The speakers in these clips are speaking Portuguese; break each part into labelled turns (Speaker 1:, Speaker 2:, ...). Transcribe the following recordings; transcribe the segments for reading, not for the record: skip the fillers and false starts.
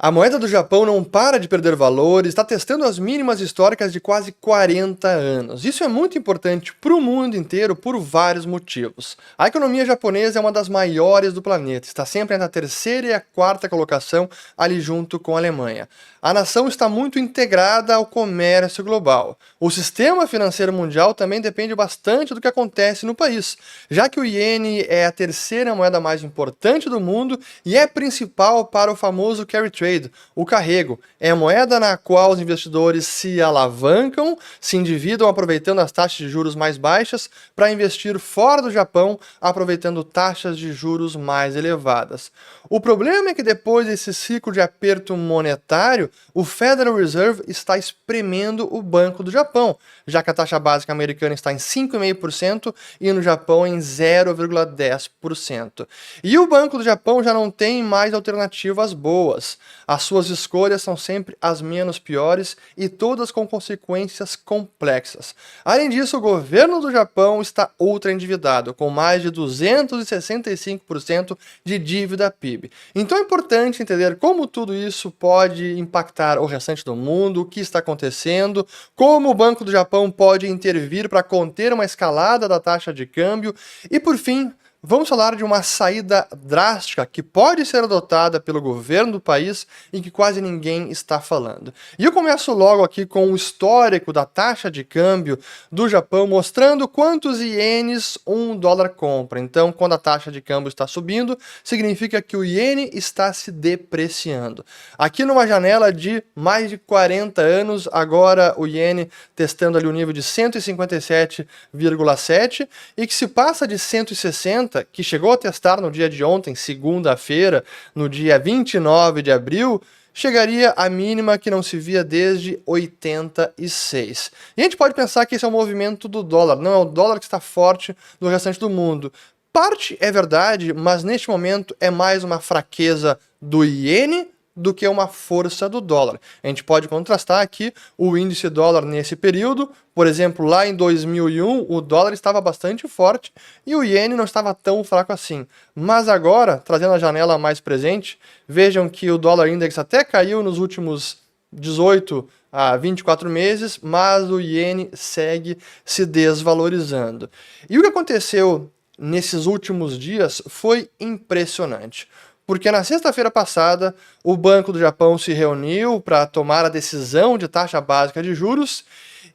Speaker 1: A moeda do Japão não para de perder valor e está testando as mínimas históricas de quase 40 anos. Isso é muito importante para o mundo inteiro por vários motivos. A economia japonesa é uma das maiores do planeta, está sempre entre a terceira e a quarta colocação, ali junto com a Alemanha. A nação está muito integrada ao comércio global. O sistema financeiro mundial também depende bastante do que acontece no país, já que o iene é a terceira moeda mais importante do mundo e é principal para o famoso carry trade. O carrego é a moeda na qual os investidores se alavancam, se endividam aproveitando as taxas de juros mais baixas para investir fora do Japão, aproveitando taxas de juros mais elevadas. O problema é que depois desse ciclo de aperto monetário, o Federal Reserve está espremendo o Banco do Japão, já que a taxa básica americana está em 5,5% e no Japão em 0,10%. E o Banco do Japão já não tem mais alternativas boas. As suas escolhas são sempre as menos piores e todas com consequências complexas. Além disso, o governo do Japão está ultra endividado, com mais de 265% de dívida PIB. Então é importante entender como tudo isso pode impactar o restante do mundo, o que está acontecendo, como o Banco do Japão pode intervir para conter uma escalada da taxa de câmbio e, por fim, vamos falar de uma saída drástica que pode ser adotada pelo governo do país e que quase ninguém está falando. E eu começo logo aqui com o histórico da taxa de câmbio do Japão, mostrando quantos ienes um dólar compra. Então, quando a taxa de câmbio está subindo, significa que o iene está se depreciando. Aqui numa janela de mais de 40 anos, agora o iene testando ali o nível de 157,7 e que se passa de 160, que chegou a testar no dia de ontem, segunda-feira, no dia 29 de abril, chegaria à mínima que não se via desde 86. E a gente pode pensar que esse é um movimento do dólar, não é o dólar que está forte no restante do mundo. Parte é verdade, mas neste momento é mais uma fraqueza do iene do que uma força do dólar. A gente pode contrastar aqui o índice dólar nesse período. Por exemplo, lá em 2001, o dólar estava bastante forte e o iene não estava tão fraco assim. Mas agora, trazendo a janela mais presente, vejam que o dólar index até caiu nos últimos 18 a 24 meses, mas o iene segue se desvalorizando. E o que aconteceu nesses últimos dias foi impressionante. Porque na sexta-feira passada, o Banco do Japão se reuniu para tomar a decisão de taxa básica de juros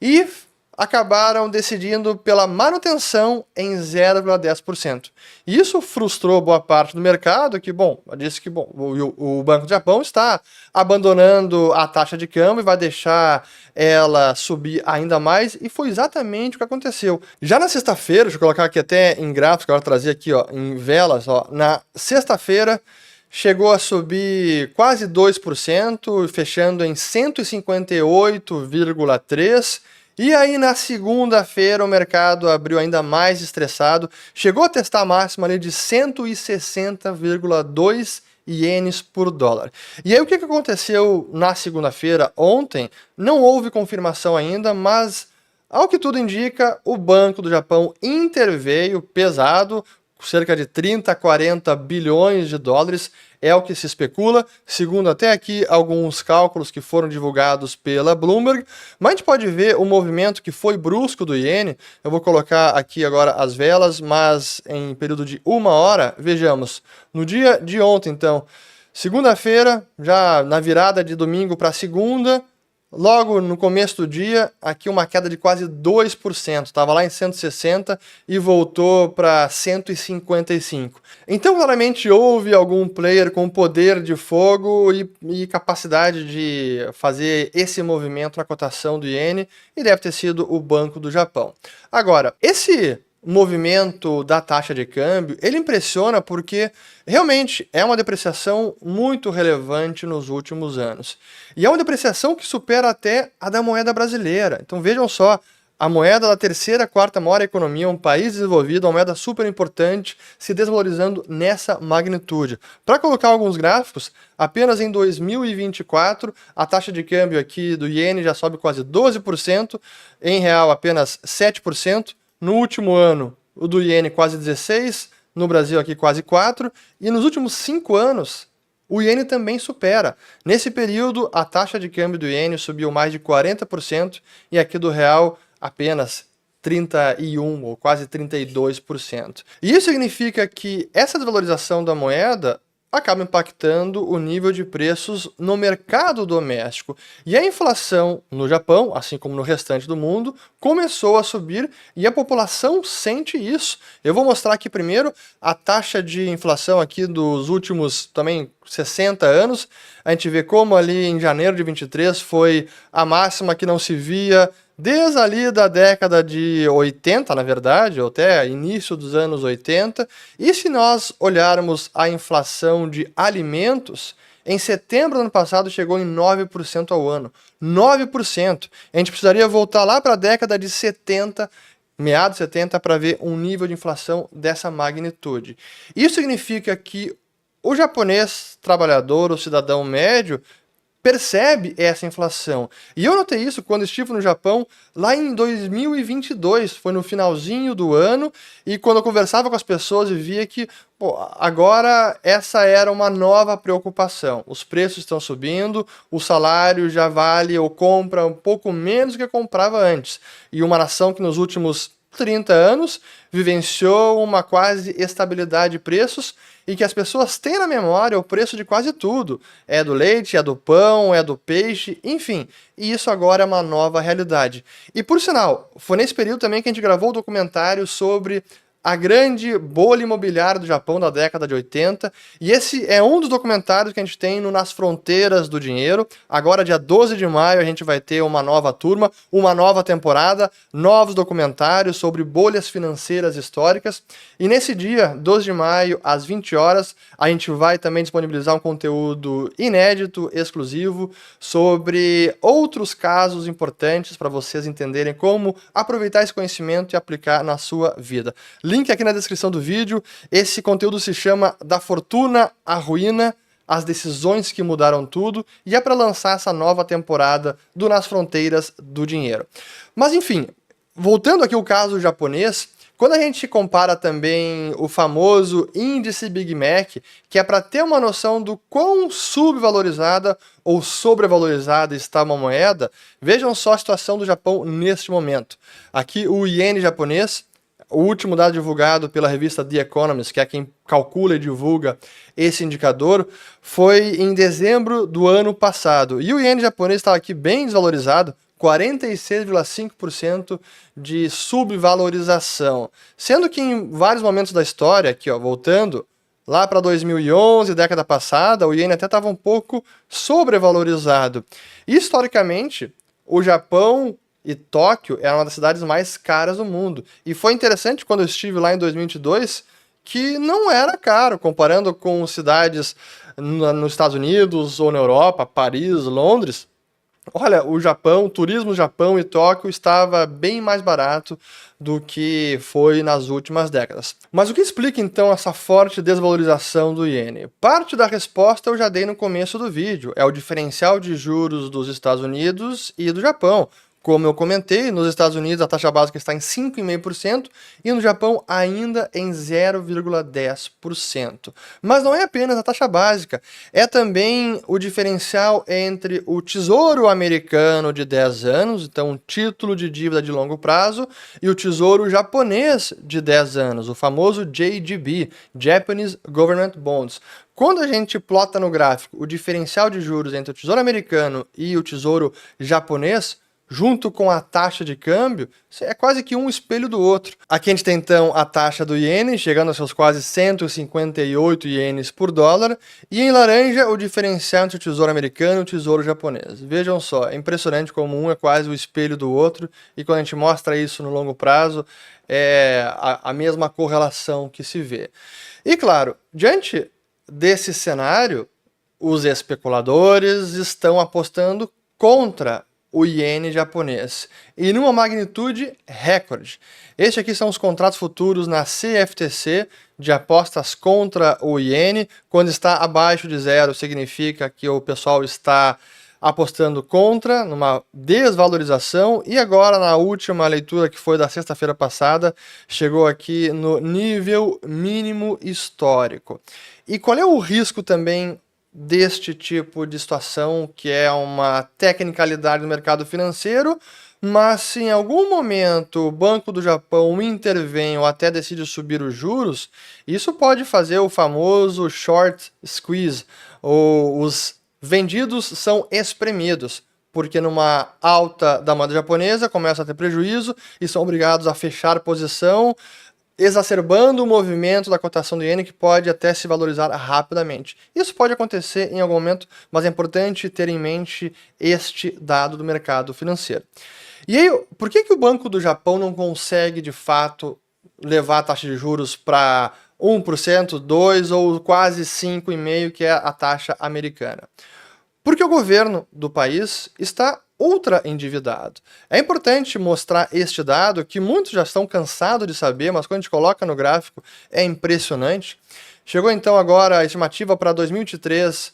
Speaker 1: e acabaram decidindo pela manutenção em 0,10%. Isso frustrou boa parte do mercado, que, disse que o Banco do Japão está abandonando a taxa de câmbio e vai deixar ela subir ainda mais, e foi exatamente o que aconteceu. Já na sexta-feira, deixa eu colocar aqui até em gráficos, agora trazer aqui ó, em velas, ó, na sexta-feira, chegou a subir quase 2%, fechando em 158,3%. E aí na segunda-feira o mercado abriu ainda mais estressado, chegou a testar a máxima ali de 160,2 ienes por dólar. E aí o que aconteceu na segunda-feira? Ontem não houve confirmação ainda, mas ao que tudo indica, o Banco do Japão interveio pesado, cerca de 30 a 40 bilhões de dólares, é o que se especula, segundo até aqui alguns cálculos que foram divulgados pela Bloomberg, mas a gente pode ver o movimento que foi brusco do iene. Eu vou colocar aqui agora as velas, mas em período de 1 hora, vejamos, no dia de ontem então, segunda-feira, já na virada de domingo para segunda, logo no começo do dia, aqui uma queda de quase 2%, estava lá em 160 e voltou para 155. Então, claramente, houve algum player com poder de fogo e capacidade de fazer esse movimento na cotação do iene, e deve ter sido o Banco do Japão. Agora, esse movimento da taxa de câmbio, ele impressiona porque realmente é uma depreciação muito relevante nos últimos anos. E é uma depreciação que supera até a da moeda brasileira. Então vejam só, a moeda da terceira, quarta maior economia, um país desenvolvido, uma moeda super importante, se desvalorizando nessa magnitude. Para colocar alguns gráficos, apenas em 2024, a taxa de câmbio aqui do iene já sobe quase 12%, em real apenas 7%, no último ano, o do iene quase 16%, no Brasil aqui quase 4%, e nos últimos 5 anos, o iene também supera. Nesse período, a taxa de câmbio do iene subiu mais de 40% e aqui do real apenas 31% ou quase 32%. E isso significa que essa desvalorização da moeda acaba impactando o nível de preços no mercado doméstico. E a inflação no Japão, assim como no restante do mundo, começou a subir e a população sente isso. Eu vou mostrar aqui primeiro a taxa de inflação aqui dos últimos também 60 anos. A gente vê como ali em janeiro de 23 foi a máxima que não se via desde ali da década de 80, na verdade, ou até início dos anos 80. E se nós olharmos a inflação de alimentos, em setembro do ano passado chegou em 9% ao ano. 9%. A gente precisaria voltar lá para a década de 70, meados de 70, para ver um nível de inflação dessa magnitude. Isso significa que o japonês trabalhador, o cidadão médio, percebe essa inflação. E eu notei isso quando estive no Japão lá em 2022, foi no finalzinho do ano, e quando eu conversava com as pessoas e via que agora essa era uma nova preocupação. Os preços estão subindo, o salário já vale ou compra um pouco menos do que comprava antes. E uma nação que nos últimos 30 anos vivenciou uma quase estabilidade de preços e que as pessoas têm na memória o preço de quase tudo. É do leite, é do pão, é do peixe, enfim. E isso agora é uma nova realidade. E por sinal, foi nesse período também que a gente gravou o documentário sobre a grande bolha imobiliária do Japão da década de 80, e esse é um dos documentários que a gente tem no Nas Fronteiras do Dinheiro. Agora, dia 12 de maio, a gente vai ter uma nova turma, uma nova temporada, novos documentários sobre bolhas financeiras históricas, e nesse dia, 12 de maio, às 20 horas, a gente vai também disponibilizar um conteúdo inédito, exclusivo, sobre outros casos importantes para vocês entenderem como aproveitar esse conhecimento e aplicar na sua vida. Link aqui na descrição do vídeo. Esse conteúdo se chama Da Fortuna à Ruína, as decisões que mudaram tudo, e é para lançar essa nova temporada do Nas Fronteiras do Dinheiro. Mas enfim, voltando aqui ao caso japonês, quando a gente compara também o famoso índice Big Mac, que é para ter uma noção do quão subvalorizada ou sobrevalorizada está uma moeda, vejam só a situação do Japão neste momento. Aqui o iene japonês, o último dado divulgado pela revista The Economist, que é quem calcula e divulga esse indicador, foi em dezembro do ano passado. E o iene japonês estava aqui bem desvalorizado, 46,5% de subvalorização. Sendo que em vários momentos da história, aqui ó, voltando, lá para 2011, década passada, o iene até estava um pouco sobrevalorizado. Historicamente, o Japão e Tóquio era uma das cidades mais caras do mundo. E foi interessante quando eu estive lá em 2022, que não era caro, comparando com cidades nos Estados Unidos ou na Europa, Paris, Londres. Olha, o Japão, o turismo no Japão e Tóquio estava bem mais barato do que foi nas últimas décadas. Mas o que explica então essa forte desvalorização do iene? Parte da resposta eu já dei no começo do vídeo, é o diferencial de juros dos Estados Unidos e do Japão. Como eu comentei, nos Estados Unidos a taxa básica está em 5,5% e no Japão ainda em 0,10%. Mas não é apenas a taxa básica, é também o diferencial entre o Tesouro Americano de 10 anos, então um título de dívida de longo prazo, e o Tesouro Japonês de 10 anos, o famoso JGB, Japanese Government Bonds. Quando a gente plota no gráfico o diferencial de juros entre o Tesouro Americano e o Tesouro Japonês, junto com a taxa de câmbio, é quase que um espelho do outro. Aqui a gente tem então a taxa do iene, chegando aos seus quase 158 ienes por dólar, e em laranja o diferencial entre o tesouro americano e o tesouro japonês. Vejam só, é impressionante como um é quase o espelho do outro, e quando a gente mostra isso no longo prazo, é a mesma correlação que se vê. E claro, diante desse cenário, os especuladores estão apostando contra o iene japonês, e numa magnitude recorde. Estes aqui são os contratos futuros na CFTC de apostas contra o iene. Quando está abaixo de zero, significa que o pessoal está apostando contra, numa desvalorização, e agora na última leitura, que foi da sexta-feira passada, chegou aqui no nível mínimo histórico. E qual é o risco também deste tipo de situação, que é uma tecnicalidade do mercado financeiro, mas se em algum momento o Banco do Japão intervém ou até decide subir os juros, isso pode fazer o famoso short squeeze, ou os vendidos são espremidos, porque numa alta da moeda japonesa começa a ter prejuízo e são obrigados a fechar posição, exacerbando o movimento da cotação do iene, que pode até se valorizar rapidamente. Isso pode acontecer em algum momento, mas é importante ter em mente este dado do mercado financeiro. E aí, por que o Banco do Japão não consegue, de fato, levar a taxa de juros para 1%, 2% ou quase 5,5%, que é a taxa americana? Porque o governo do país está ultra endividado. É importante mostrar este dado, que muitos já estão cansados de saber, mas quando a gente coloca no gráfico é impressionante. Chegou então agora a estimativa para 2023,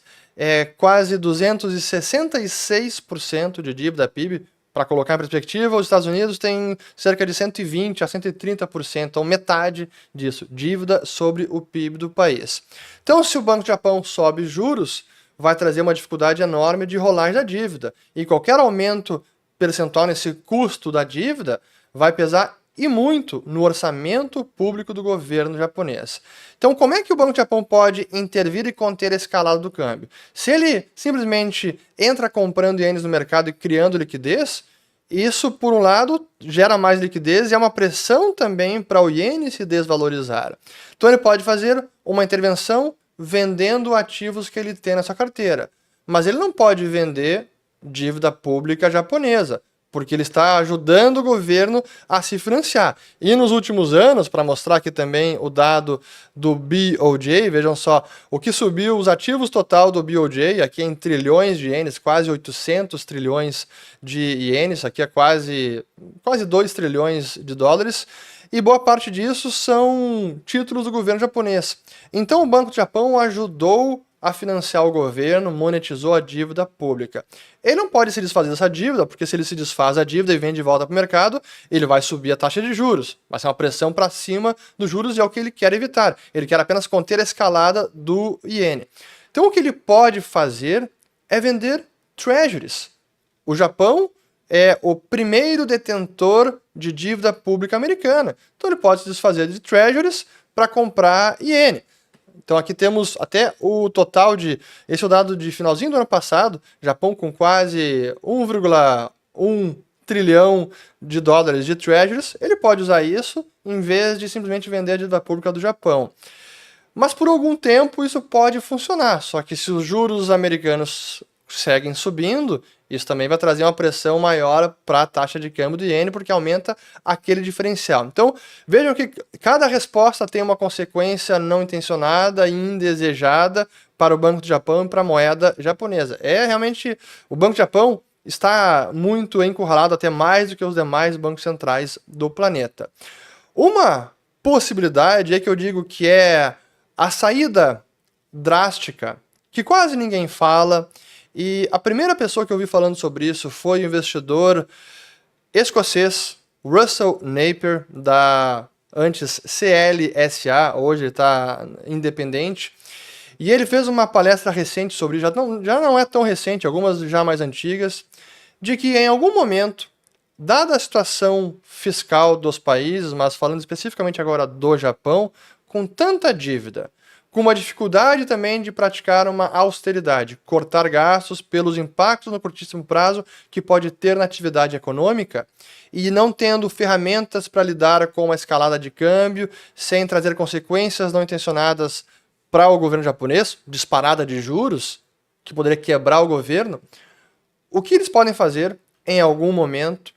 Speaker 1: quase 266% de dívida PIB. Para colocar em perspectiva, os Estados Unidos têm cerca de 120% a 130%, então metade disso, dívida sobre o PIB do país. Então, se o Banco do Japão sobe juros, vai trazer uma dificuldade enorme de rolagem da dívida. E qualquer aumento percentual nesse custo da dívida vai pesar e muito no orçamento público do governo japonês. Então, como é que o Banco do Japão pode intervir e conter a escalada do câmbio? Se ele simplesmente entra comprando ienes no mercado e criando liquidez, isso, por um lado, gera mais liquidez e é uma pressão também para o iene se desvalorizar. Então, ele pode fazer uma intervenção vendendo ativos que ele tem na sua carteira. Mas ele não pode vender dívida pública japonesa, porque ele está ajudando o governo a se financiar. E nos últimos anos, para mostrar aqui também o dado do BOJ, vejam só, o que subiu os ativos total do BOJ, aqui é em trilhões de ienes, quase 800 trilhões de ienes, aqui é quase 2 trilhões de dólares, e boa parte disso são títulos do governo japonês. Então o Banco do Japão ajudou a financiar o governo, monetizou a dívida pública. Ele não pode se desfazer dessa dívida, porque se ele se desfaz da dívida e vende de volta para o mercado, ele vai subir a taxa de juros. Vai ser uma pressão para cima dos juros e é o que ele quer evitar. Ele quer apenas conter a escalada do iene. Então o que ele pode fazer é vender treasuries. O Japão é o primeiro detentor de dívida pública americana. Então ele pode se desfazer de treasuries para comprar iene. Então aqui temos até o total de... Esse é o dado de finalzinho do ano passado, Japão com quase 1,1 trilhão de dólares de treasuries, ele pode usar isso em vez de simplesmente vender a dívida pública do Japão. Mas por algum tempo isso pode funcionar, só que se os juros americanos seguem subindo, isso também vai trazer uma pressão maior para a taxa de câmbio do iene, porque aumenta aquele diferencial. Então, vejam que cada resposta tem uma consequência não intencionada e indesejada para o Banco do Japão e para a moeda japonesa. Realmente, o Banco do Japão está muito encurralado, até mais do que os demais bancos centrais do planeta. Uma possibilidade é que eu digo que é a saída drástica, que quase ninguém fala. E a primeira pessoa que eu vi falando sobre isso foi o investidor escocês Russell Napier, da antes CLSA, hoje ele está independente. E ele fez uma palestra recente sobre isso, já não é tão recente, algumas já mais antigas, de que em algum momento, dada a situação fiscal dos países, mas falando especificamente agora do Japão, com tanta dívida, com uma dificuldade também de praticar uma austeridade, cortar gastos pelos impactos no curtíssimo prazo que pode ter na atividade econômica, e não tendo ferramentas para lidar com uma escalada de câmbio, sem trazer consequências não intencionadas para o governo japonês, disparada de juros, que poderia quebrar o governo, o que eles podem fazer em algum momento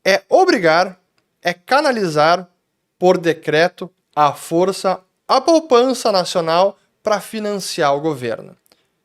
Speaker 1: é obrigar, é canalizar por decreto à força a poupança nacional para financiar o governo.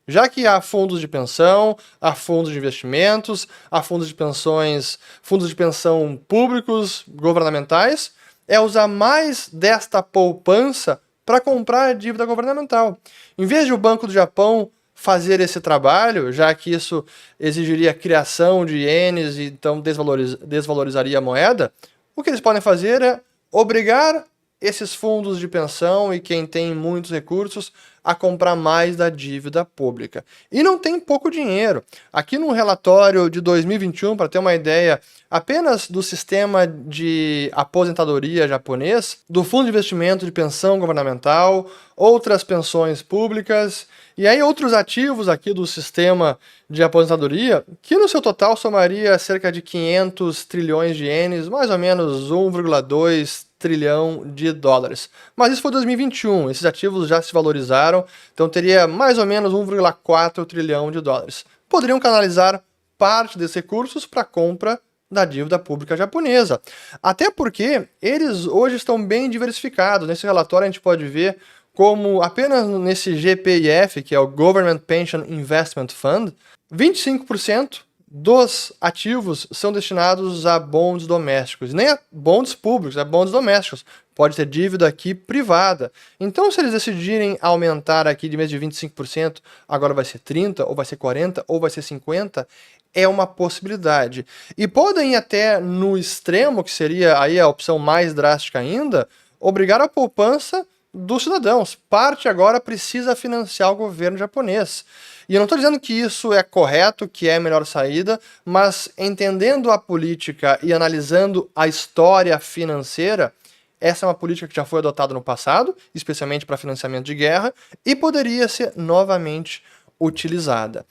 Speaker 1: Já que há fundos de pensão, há fundos de investimentos, há fundos de pensões, fundos de pensão públicos, governamentais, é usar mais desta poupança para comprar a dívida governamental. Em vez de o Banco do Japão fazer esse trabalho, já que isso exigiria a criação de ienes e então desvalorizaria a moeda, o que eles podem fazer é obrigar esses fundos de pensão e quem tem muitos recursos a comprar mais da dívida pública. E não tem pouco dinheiro. Aqui no relatório de 2021, para ter uma ideia, apenas do sistema de aposentadoria japonês, do fundo de investimento de pensão governamental, outras pensões públicas, e aí outros ativos aqui do sistema de aposentadoria, que no seu total somaria cerca de 500 trilhões de ienes, mais ou menos 1,2 trilhão de dólares. Mas isso foi 2021, esses ativos já se valorizaram, então teria mais ou menos 1,4 trilhão de dólares. Poderiam canalizar parte desses recursos para a compra da dívida pública japonesa. Até porque eles hoje estão bem diversificados. Nesse relatório a gente pode ver como apenas nesse GPIF, que é o Government Pension Investment Fund, 25% dos ativos são destinados a bonds domésticos, nem a bonds públicos, a bonds domésticos. Pode ter dívida aqui privada. Então, se eles decidirem aumentar aqui de vez de 25%, agora vai ser 30%, ou vai ser 40%, ou vai ser 50%, é uma possibilidade. E podem ir até no extremo, que seria aí a opção mais drástica ainda, obrigar a poupança dos cidadãos. Parte agora precisa financiar o governo japonês. E eu não estou dizendo que isso é correto, que é a melhor saída, mas entendendo a política e analisando a história financeira, essa é uma política que já foi adotada no passado, especialmente para financiamento de guerra, e poderia ser novamente utilizada.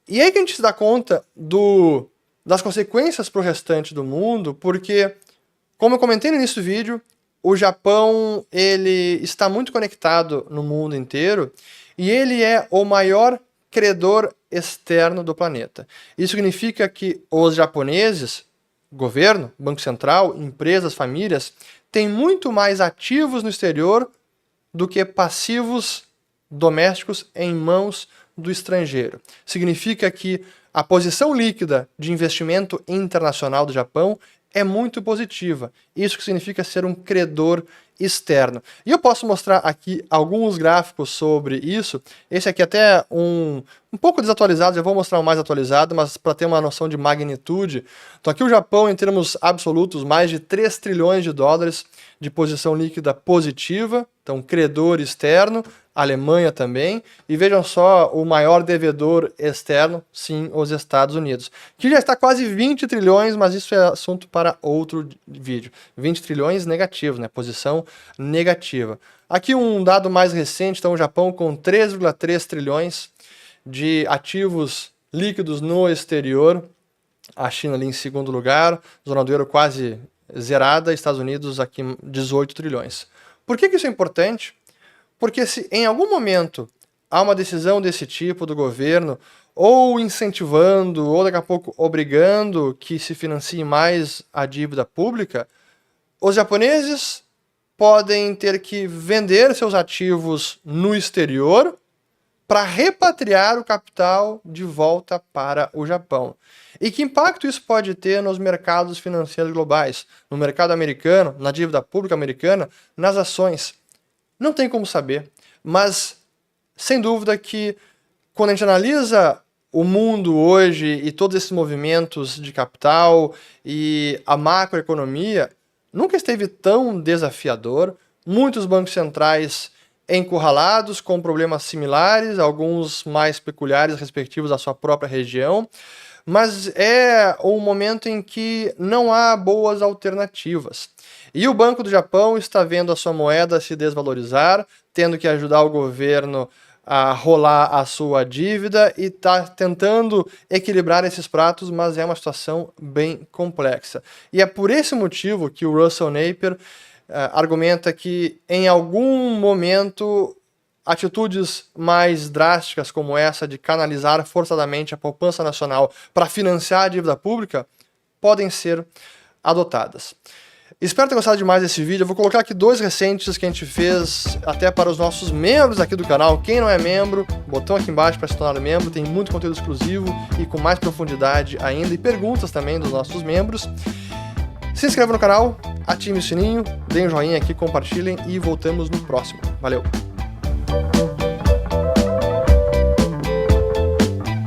Speaker 1: E aí que a gente se dá conta das consequências para o restante do mundo, porque, como eu comentei no início do vídeo, o Japão ele está muito conectado no mundo inteiro e ele é o maior credor externo do planeta. Isso significa que os japoneses, governo, Banco Central, empresas, famílias, têm muito mais ativos no exterior do que passivos domésticos em mãos do estrangeiro. Significa que a posição líquida de investimento internacional do Japão é muito positiva. Isso que significa ser um credor externo. E eu posso mostrar aqui alguns gráficos sobre isso. Esse aqui até um pouco desatualizado, já vou mostrar um mais atualizado, mas para ter uma noção de magnitude. Então aqui o Japão, em termos absolutos, mais de 3 trilhões de dólares de posição líquida positiva, então credor externo, Alemanha também, e vejam só o maior devedor externo, sim, os Estados Unidos, que já está quase 20 trilhões, mas isso é assunto para outro vídeo. 20 trilhões negativos, né? Posição negativa. Aqui um dado mais recente, então o Japão com 3,3 trilhões de ativos líquidos no exterior, a China ali em segundo lugar, zona do euro quase zerada, Estados Unidos aqui 18 trilhões. Por que isso é importante? Porque se em algum momento há uma decisão desse tipo do governo, ou incentivando, ou daqui a pouco obrigando que se financie mais a dívida pública, os japoneses podem ter que vender seus ativos no exterior para repatriar o capital de volta para o Japão. E que impacto isso pode ter nos mercados financeiros globais, no mercado americano, na dívida pública americana, nas ações? Não tem como saber, mas sem dúvida que quando a gente analisa o mundo hoje e todos esses movimentos de capital e a macroeconomia, nunca esteve tão desafiador. Muitos bancos centrais encurralados com problemas similares, alguns mais peculiares respectivos à sua própria região, mas é um momento em que não há boas alternativas. E o Banco do Japão está vendo a sua moeda se desvalorizar, tendo que ajudar o governo a rolar a sua dívida e está tentando equilibrar esses pratos, mas é uma situação bem complexa. E é por esse motivo que o Russell Napier argumenta que em algum momento atitudes mais drásticas como essa de canalizar forçadamente a poupança nacional para financiar a dívida pública podem ser adotadas. Espero ter gostado demais desse vídeo. Eu vou colocar aqui 2 recentes que a gente fez até para os nossos membros aqui do canal. Quem não é membro, botão aqui embaixo para se tornar membro. Tem muito conteúdo exclusivo e com mais profundidade ainda, e perguntas também dos nossos membros. Se inscreva no canal, ative o sininho, deem um joinha aqui, compartilhem e voltamos no próximo. Valeu!